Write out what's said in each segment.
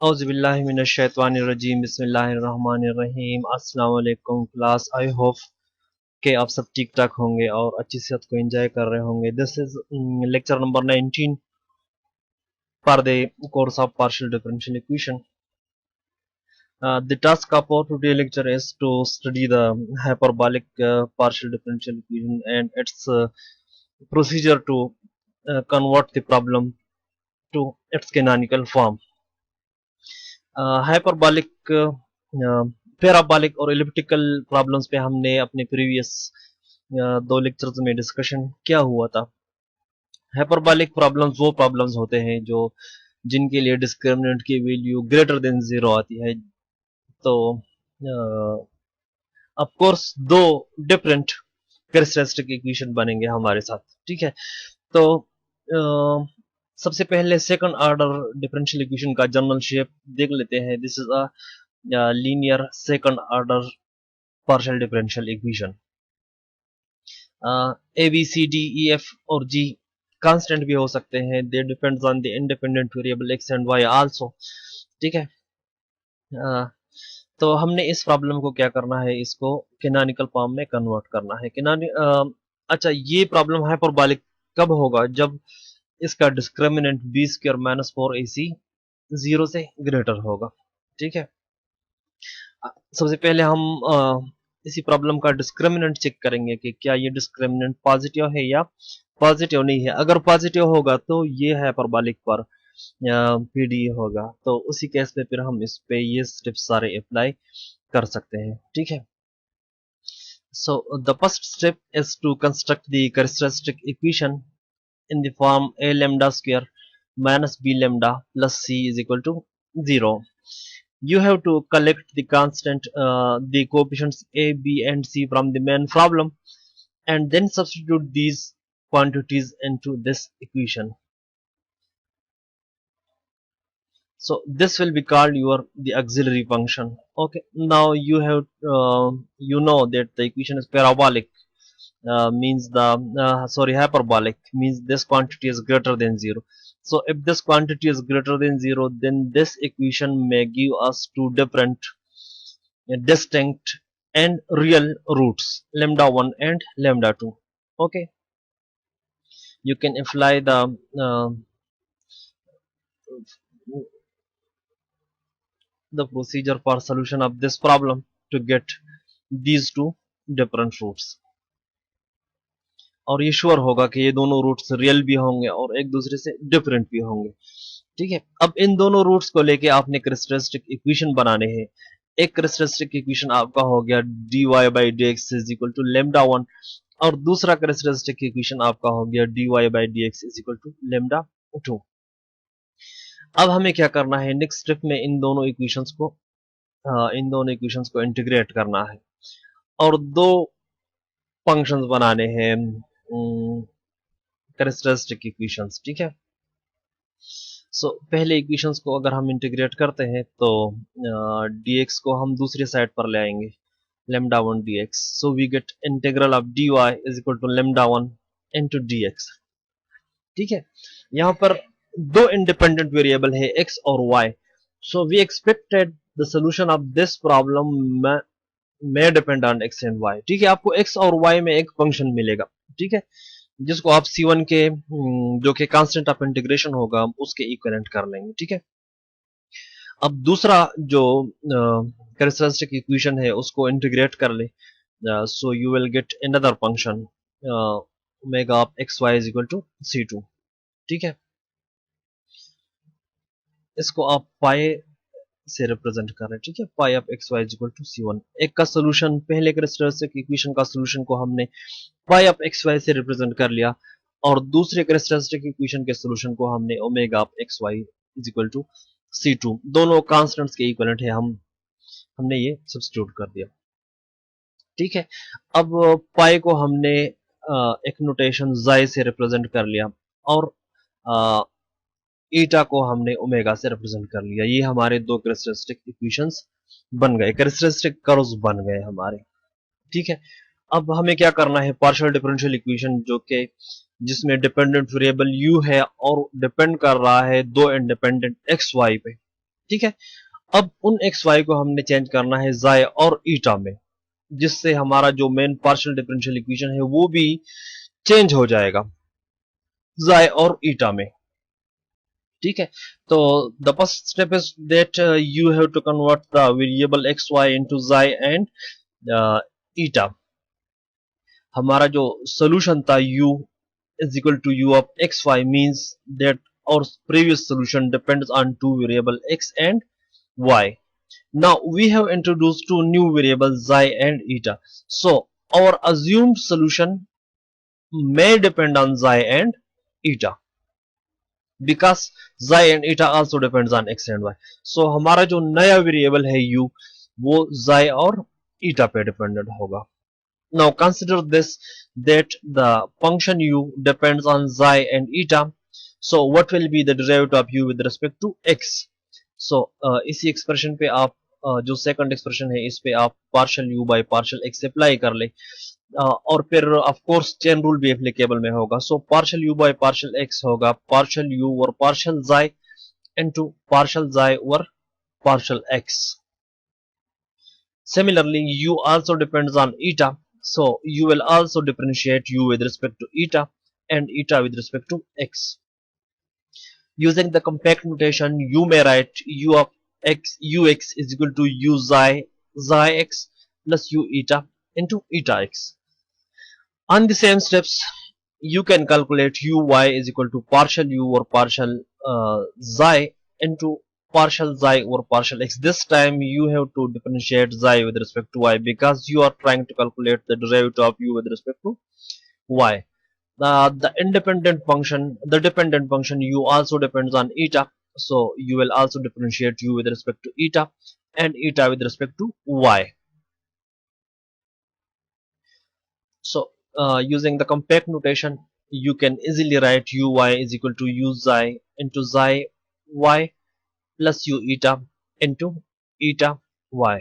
औज़ुबिल्लाहिमिनश्शैतानिर्रजीम बिस्मिल्लाहिर्रहमानिर्रहीम। अस्सलाम वालेकुम क्लास। आई होप कि आप सब ठीक ठाक होंगे और अच्छी सेहत को एंजॉय कर रहे होंगे। This is lecture number 19 for the course of partial differential equation. The task of our today lecture is to study the hyperbolic partial differential equation and its procedure to convert the problem to its canonical form. Hyperbolic, parabolic और elliptical problems पे हमने अपने previous दो lectures में discussion किया हुआ था। Hyperbolic problems वो प्रॉब्लम्स होते हैं जो जिनके लिए डिस्क्रिमिनेंट की वैल्यू ग्रेटर देन जीरो आती है। तो ऑफ कोर्स दो डिफरेंट कैरेक्टरिस्टिक इक्वेशन बनेंगे हमारे साथ, ठीक है। तो सबसे पहले सेकंड ऑर्डर डिफरेंशियल इक्वेशन का जनरल शेप देख लेते हैं। This is a linear second order partial differential equation. A B C D E F और G कांस्टेंट भी हो सकते हैं। They depends on the independent variable x and y also, ठीक है। तो हमने इस प्रॉब्लम को क्या करना है, इसको कैनोनिकल फॉर्म में कन्वर्ट करना है। अच्छा, ये प्रॉब्लम हाइपरबॉलिक कब होगा? जब इसका discriminant b square minus 4ac 0 से ग्रेटर होगा, ठीक है। सबसे पहले हम इसी प्रॉब्लम का डिस्क्रिमिनेंट चेक करेंगे कि क्या ये डिस्क्रिमिनेंट पॉजिटिव है या पॉजिटिव नहीं है। अगर पॉजिटिव होगा तो ये हाइपरबॉलिक पर पीडी होगा, तो उसी केस में फिर हम इस पे ये स्टेप्स सारे अप्लाई कर सकते हैं, ठीक है। So the first step is to construct the characteristic equation in the form a lambda square minus b lambda plus c is equal to 0. You have to collect the constant, the coefficients a, b and c from the main problem and then substitute these quantities into this equation. So this will be called the auxiliary function. Okay, now you have you know that the equation is parabolic, means the hyperbolic means this quantity is greater than 0. So if this quantity is greater than 0, then this equation may give us two different distinct and real roots, lambda 1 and lambda 2. Okay, you can apply the procedure for solution of this problem to get these two different roots. और ये sure होगा कि ये दोनों roots real भी होंगे और एक दूसरे से डिफरेंट भी होंगे, ठीक है। अब इन दोनों रूट्स को लेके आपने कैरेक्टरिस्टिक इक्वेशन बनाने हैं। एक कैरेक्टरिस्टिक इक्वेशन आपका हो गया dy by D X is equal to lambda 1 और दूसरा कैरेक्टरिस्टिक इक्वेशन आपका हो गया dy by D X is equal to lambda 2। अब हमें क्या करना है, नेक्स्ट स्टेप में इन दोनों इक्वेशंस को इंटीग्रेट करना है और दो फंक्शंस बनाने हैं कैरेक्टरिस्टिक इक्वेशंस, ठीक है। सो पहले इक्वेशंस को अगर हम इंटीग्रेट करते हैं तो dx को हम दूसरी साइड पर ले आएंगे, lambda 1 dx. So we get integral of dy is equal to lambda 1 into dx, ठीक है। यहाँ पर दो इंडिपेंडेंट वेरिएबल है x और y. So we expected the solution of this problem may depend on x and y, ठीक है। आपको x और y में एक फंक्शन मिलेगा, ठीक है, जिसको आप c1 के जो कि कांस्टेंट ऑफ इंटीग्रेशन होगा उसके इक्विवेलेंट कर लेंगे, ठीक है। अब दूसरा जो कैरेक्टरिस्टिक इक्वेशन है उसको इंटीग्रेट कर ले, so you will get another function omega of xy is equal to c2, ठीक है। इसको आप पाई से रिप्रेजेंट कर रहे हैं, ठीक है। Pi of xy is equal to c1। एक का सोल्यूशन, पहले कैरेक्टरिस्टिक इक्वेशन का सोल्यूशन को हमने पाई ऑफ xy से रिप्रेजेंट कर लिया और दूसरे कैरेक्टरिस्टिक इक्वेशन के सोल्यूशन को हमने omega of xy is equal to c2, दोनों कांस्टेंट्स के इक्विवेलेंट है, हमने ये सब्स्टिट्यूट कर दिया, ठीक है। अब पाई को हमने एक नोटेशन जाई से रिप्रेजेंट कर लिया और ईटा को हमने ओमेगा से रिप्रेजेंट कर लिया। ये हमारे दो कैरेक्टरिस्टिक इक्वेशंस बन गए, कैरेक्टरिस्टिक कर्व्स बन गए हमारे, ठीक है। अब हमें क्या करना है, पार्शियल डिफरेंशियल इक्वेशन जो कि जिसमें डिपेंडेंट वेरिएबल u है और डिपेंड कर रहा है दो इंडिपेंडेंट x y पे, ठीक है, अब उन एक्स वाई को हमने चेंज करना है जाय और ईटा में, जिससे हमारा जो मेन पार्शियल डिफरेंशियल इक्वेशन है वो भी चेंज हो जाएगा जाय और ईटा में। ठीक है, तो the first step is that you have to convert the variable X Y into xi and eta. हमारा जो सोल्यूशन था u is equal to u of xy means that our previous solution depends on two variable x and y. Now we have introduced two new variables xi and eta. So our assumed solution may depend on xi and eta because xi and eta also depends on x and y. So हमारा जो नया variable है u वो xi और eta पे dependent होगा. Now consider this that the function u depends on xi and eta. So what will be the derivative of u with respect to x? So इसी expression पे आप जो second expression है इस पे आप partial u by partial x apply कर ले और फिर ऑफ कोर्स चेन रूल भी एप्लीकेबल में होगा. So partial u by partial x होगा पार्शियल u और partial xi into partial xi और partial x. Similarly, u also depends on eta. So you will also differentiate u with respect to eta and eta with respect to x. Using the compact notation, you may write u of x ux is equal to u xi x plus u eta into eta x. On the same steps, you can calculate uy is equal to partial u or partial xi into partial xi or partial x. This time you have to differentiate xi with respect to y because you are trying to calculate the derivative of u with respect to y. The dependent function u also depends on eta, so you will also differentiate u with respect to eta and eta with respect to y. So using the compact notation, you can easily write uy is equal to u xi into xi y plus u eta into eta y.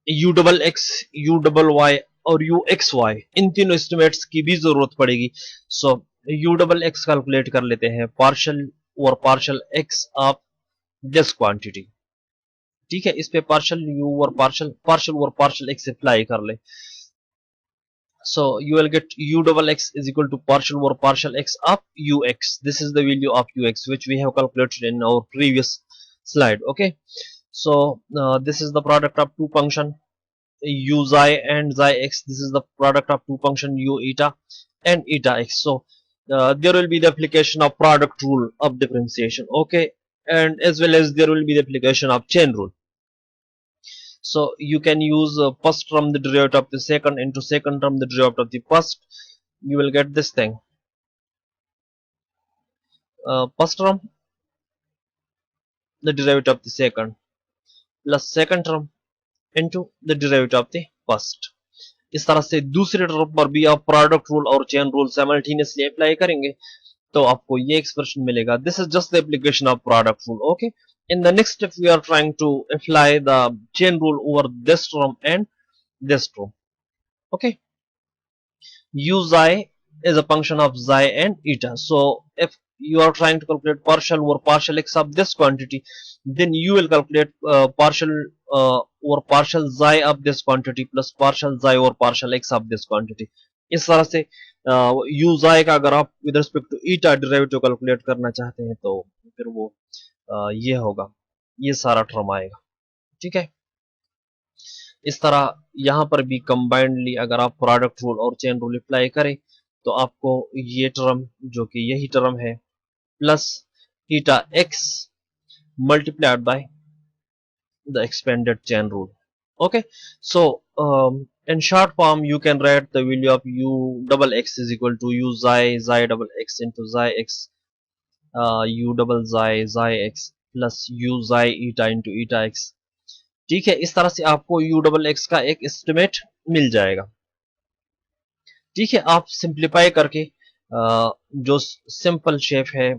u double x, u double y और u x Y इन तीनों estimates की भी जरूरत पड़ेगी. सो u double x calculate कर लेते हैं partial और partial x of this quantity. ठीक है, इस पे पार्शियल u और पार्शियल x अप्लाई कर ले. So you will get u double x is equal to partial over partial x of ux. This is the value of ux which we have calculated in our previous slide. Okay, so this is the product of two function u xi and xi x. This is the product of two function u eta and eta x. So there will be the application of product rule of differentiation. Okay, and as well as there will be the application of chain rule. So you can use first term the derivative of the second into second term the derivative of the first. You will get this thing. First term the derivative of the second plus second term into the derivative of the first. इस तरह से दूसरे term पर भी आप product rule और chain rule simultaneously apply करेंगे तो आपको ये एक्सप्रेशन मिलेगा. This is just the application of product rule. Okay, in the next step we are trying to apply the chain rule over this term and this term. Okay, u xi is a function of xi and eta. So if you are trying to calculate partial over partial x of this quantity, then you will calculate partial over partial xi of this quantity plus partial xi over partial x of this quantity. इस तरह से u xi का अगर आप with respect to eta derivative calculate करना चाहते हैं तो फिर वो ये होगा, ये सारा टर्म आएगा. ठीक है, इस तरह यहां पर भी कंबाइंडली अगर आप प्रोडक्ट रूल और चेन रूल अप्लाई करें तो आपको ये टर्म जो कि यही टर्म है plus eta x multiplied by the expanded chain rule. Okay, so in short form you can write the value of u double x is equal to u xi double x into xi x u double xi x plus u xi eta into eta x. ठीक है, इस तरह से आपको u double x का एक estimate मिल जाएगा. ठीक है, आप सिंप्लीफाई करके जो सिंपल शेप है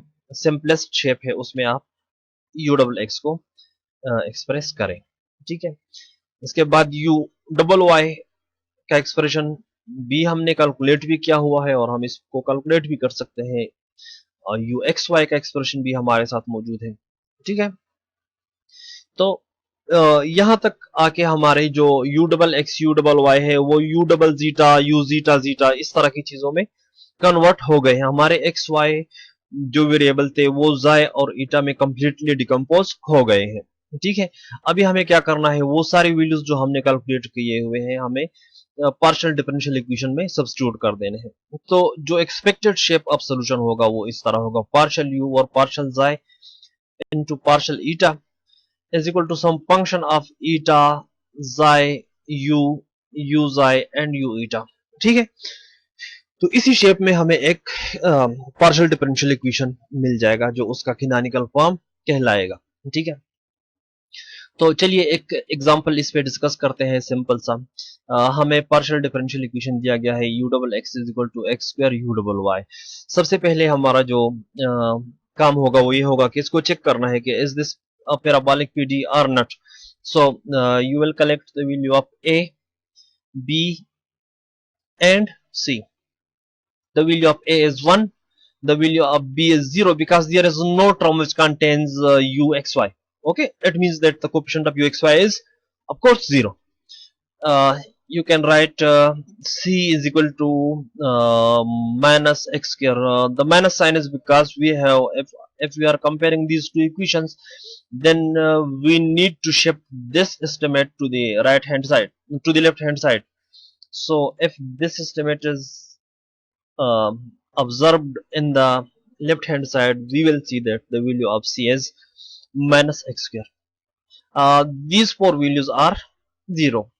सिंपलेस्ट शेप है उसमें आप u डबल एक्स को एक्सप्रेस करें. ठीक है, इसके बाद u डबल वाई का एक्सप्रेशन भी हमने कैलकुलेट भी किया हुआ है और हम इसको कैलकुलेट भी कर सकते हैं और u एक्स वाई का एक्सप्रेशन भी हमारे साथ मौजूद है. ठीक है। तो यहां तक आके हमारे जो U double X U double Y है वो U double zeta U zeta zeta इस तरह की चीजों में कन्वर्ट हो गए हैं। हमारे एक्स वाई जो वेरिएबल थे वो जाय और ईटा में कंप्लीटली डिकम्पोज हो गए हैं। ठीक है, अभी हमें क्या करना है, वो सारी वैल्यूज जो हमने कैलकुलेट किए हुए हैं हमें पार्शियल डिफरेंशियल इक्वेशन में सब्स्टिट्यूट कर देने हैं। तो जो एक्सपेक्टेड शेप ऑफ सोल्यूशन होगा वो इस तरह होगा, पार्शियल यू और पार्शियल जाय into partial eta is equal to some function of eta xi u u xi and u eta। ठीक है, तो इसी शेप में हमें एक पार्शियल डिफरेंशियल इक्वेशन मिल जाएगा जो उसका कैनोनिकल फॉर्म कहलाएगा। ठीक है, तो चलिए एक एग्जांपल इस पे डिस्कस करते हैं सिंपल सा। हमें पार्शियल डिफरेंशियल इक्वेशन दिया गया है u double X is equal to X square U double Y. सबसे पहले हमारा जो काम होगा वो ये होगा कि इसको चेक करना है कि is this a parabolic PD or not। So you will collect the value of A, B and C। The value of A is 1, the value of B is 0 because there is no term which contains UXY। Okay, it means that the coefficient of UXY is of course 0। You can write C is equal to minus x square। The minus sign is because we have, if we are comparing these two equations, then we need to shift this estimate to the right hand side, to the left hand side। So if this estimate is observed in the left hand side, we will see that the value of C is minus x square। These four values are 0।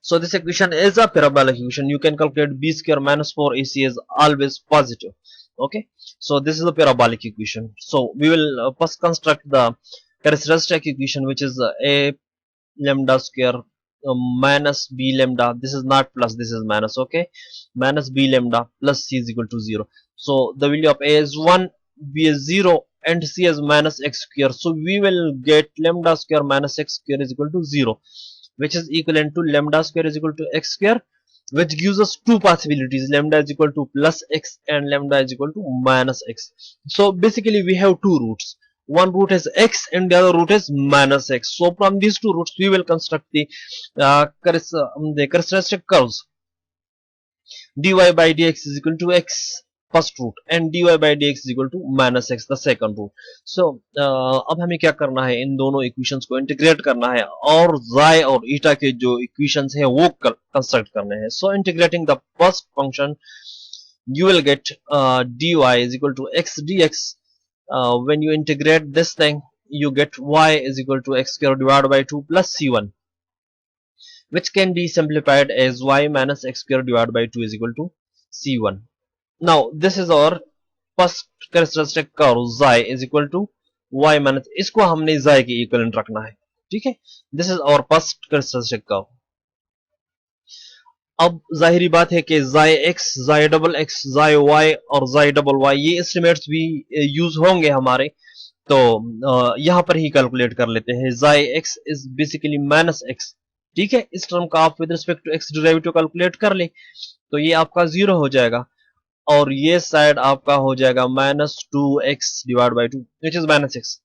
So this equation is a parabolic equation। You can calculate b square minus 4ac is always positive। Okay, so this is a parabolic equation। So we will first construct the characteristic equation, which is a lambda square minus b lambda, this is not plus, this is minus, okay, minus b lambda plus c is equal to 0। So the value of a is 1, b is 0 and c is minus x square। So we will get lambda square minus x square is equal to 0, which is equivalent to lambda square is equal to x square, which gives us two possibilities, lambda is equal to plus x and lambda is equal to minus x। So basically we have two roots, one root is x and the other root is minus x। So from these two roots we will construct the characteristic curves। dy by dx is equal to x first root and dy by dx is equal to minus x the second root। So अब हमें क्या करना है, इन दोनों equations को integrate करना है और xi और ईटा के जो इक्वेशंस हैं वो कंस्ट्रक्ट करने हैं। So integrating the first function you will get dy is equal to x dx। When you integrate this thing you get y is equal to x square divided by 2 plus c1, which can be simplified as y minus x square divided by 2 is equal to c1। Now this is our first characteristic curve, xi is equal to y minus, इसको हमने xi के equivalent रखना है। ठीक है, this is our first characteristic curve। अब जाहिरी बात है कि xi x, xi double x, xi y और xi डबल y ये एस्टिमेट्स भी यूज होंगे हमारे, तो यहां पर ही कैलकुलेट कर लेते हैं। xi x is basically minus x। ठीक है, इस टर्म का आप with respect to x derivative calculate कर ले तो ये आपका 0 हो जाएगा और ये साइड आपका हो जाएगा minus 2x divide by 2 which is minus x।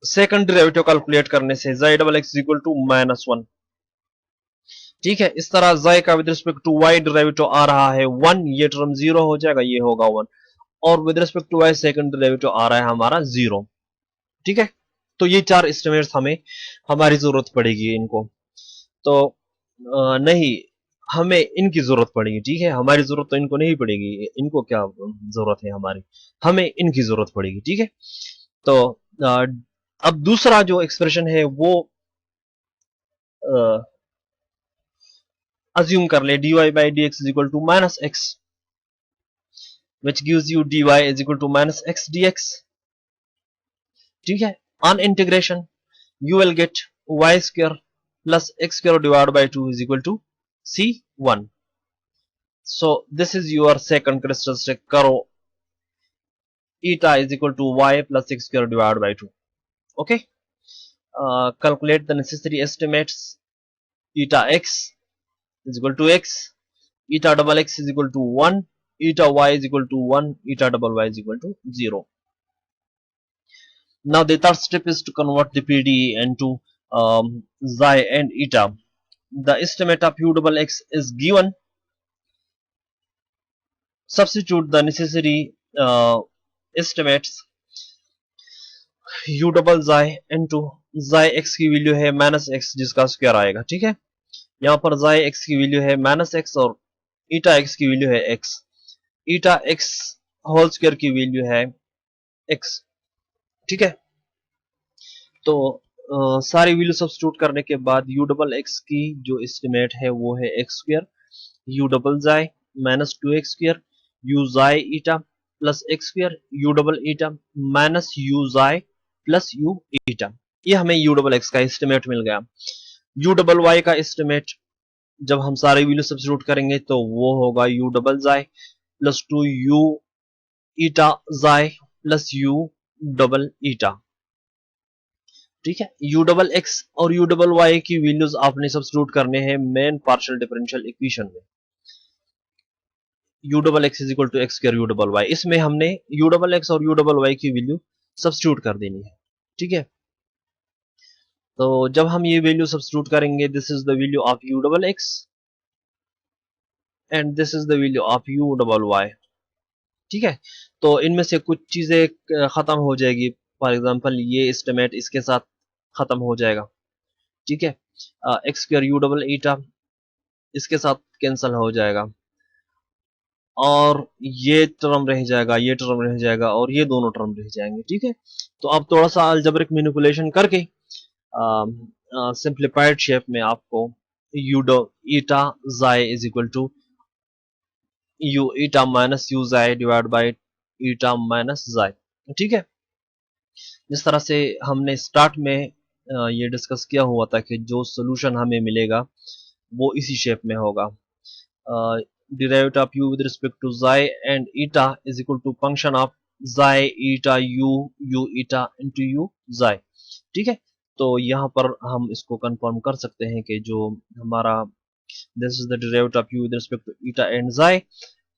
Second derivative calculate करने से xi double x equal to minus 1। ठीक है, इस तरह xi का with respect to y derivative आ रहा है 1, ये टर्म 0 हो जाएगा, ये होगा 1 और with respect to y second derivative आ रहा है हमारा 0। ठीक है, तो ये चार एस्टिमेट्स हमें हमारी जरूरत पड़ेगी इनको, तो नहीं हमें इनकी जरूरत पड़ेगी। ठीक है, हमारी जरूरत तो इनको नहीं पड़ेगी, इनको क्या जरूरत है हमारी, हमें इनकी जरूरत पड़ेगी। ठीक है, तो अब दूसरा जो एक्सप्रेशन है वो अज्यूम कर ले dy by dx is equal to minus x, which gives you dy is equal to minus x dx। ठीक है, on integration you will get y square plus x square divided by 2 is equal to c1। So this is your second characteristic curve, eta is equal to y plus x square divided by 2। Okay, calculate the necessary estimates। Eta x is equal to x, eta double x is equal to 1, eta y is equal to 1, eta double y is equal to 0। Now the third step is to convert the PDE into xi and eta. The estimate of u double x is given. Substitute the necessary estimates. u double xi into xi x की value है minus x जिसका square आएगा, ठीक है। यहाँ पर xi x की value है माइनस एक्स और ईटा x की वैल्यू है x। ईटा x होल स्क्वायर की वैल्यू है x, ठीक है। तो सारी वैल्यू सब्स्टिट्यूट करने के बाद u डबल एक्स की जो एस्टिमेट है वो है x square u double xi minus two X square u xi ईटा plus x square u double eta minus u xi plus u ईटा। ये हमें u डबल एक्स का एस्टिमेट मिल गया। u डबल y का एस्टिमेट जब हम सारी वैल्यू सब्स्टिट्यूट करेंगे तो वो होगा u double xi plus two u eta xi plus u double eta, ठीक है। u डबल एक्स और u डबल y की वैल्यूज आपने सब्स्टिट्यूट करने हैं मेन पार्शियल डिफरेंशियल इक्वेशन में। u double X is equal to X square u double y, इसमें हमने u डबल एक्स और u डबल y की वैल्यू सब्स्टिट्यूट कर देनी है, ठीक है। तो जब हम ये वैल्यू सब्स्टिट्यूट करेंगे, this is the value of u double x and this is the value of u double y, ठीक है। तो इनमें से कुछ चीजें खत्म हो जाएगी। फॉर एग्जांपल ये एस्टिमेट इसके साथ खत्म हो जाएगा, ठीक है। एक्स स्क्वायर यू डबल ईटा इसके साथ कैंसिल हो जाएगा और ये टर्म रह जाएगा, ये टर्म रह जाएगा और ये दोनों टर्म रह जाएंगे, ठीक है। तो अब थोड़ा सा अलजेब्रिक मैनिपुलेशन करके सिंप्लीफाइड शेप में आपको U eta xi is equal to U eta minus U xi divide by eta minus xi, ठीक है। जिस तरह से हमने स्टार्ट में ये डिस्कस किया हुआ था कि जो सोल्यूशन हमें मिलेगा वो इसी शेप में होगा। Derivative of u with respect to xi and eta is equal to function of xi eta u eta into u xi, ठीक है। तो यहाँ पर हम इसको कंफर्म कर सकते हैं कि जो हमारा this is the derivative of u with respect to eta and xi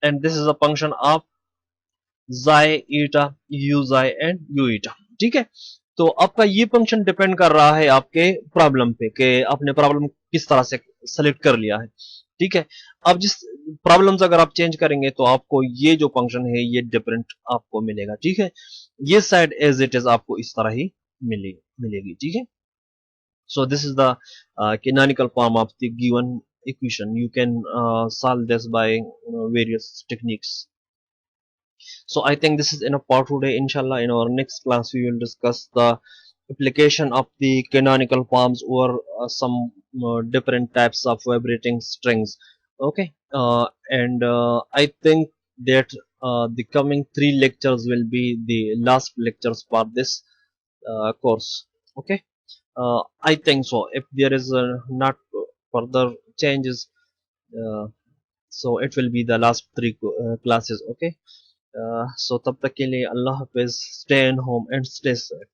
and this is a function of xi eta u xi and u eta, ठीक है। तो आपका ये फंक्शन डिपेंड कर रहा है आपके प्रॉब्लम पे कि आपने प्रॉब्लम किस तरह से सेलेक्ट कर लिया है, ठीक है। अब जिस प्रॉब्लम्स अगर आप चेंज करेंगे तो आपको ये जो फंक्शन है ये डिफरेंट आपको मिलेगा, ठीक है। ये साइड एज इट इज आपको इस तरह ही मिलेगी, ठीक है। So this is the canonical form of the given equation. You can solve this by various techniques. So I think this is enough for today. Inshallah, in our next class we will discuss the application of the canonical forms over some different types of vibrating strings. Okay, and I think that the coming 3 lectures will be the last lectures for this course. Okay, I think so. If there is not further changes, so it will be the last 3 classes. Okay. So तब तक के लिए अल्लाह हाफिज, stay in home and stay safe.